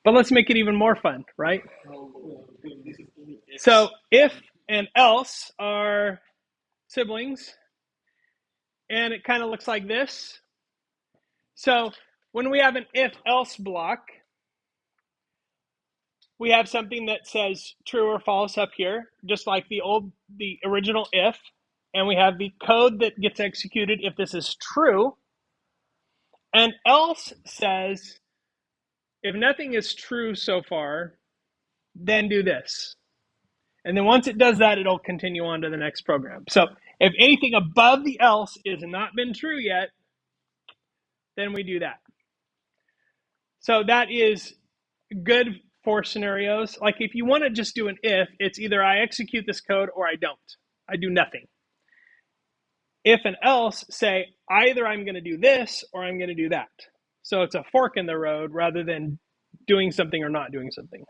But let's make it even more fun, right? So if and else are siblings, and it kind of looks like this. So when we have an if-else block, we have something that says true or false up here, just like the original if, and we have the code that gets executed if this is true. And else says, if nothing is true so far, then do this. And then once it does that, it'll continue on to the next program. So if anything above the else is not been true yet, then we do that. So that is good for scenarios. Like if you want to just do an if, it's either I execute this code or I don't. I do nothing. If and else say either I'm going to do this or I'm going to do that. So it's a fork in the road rather than doing something or not doing something.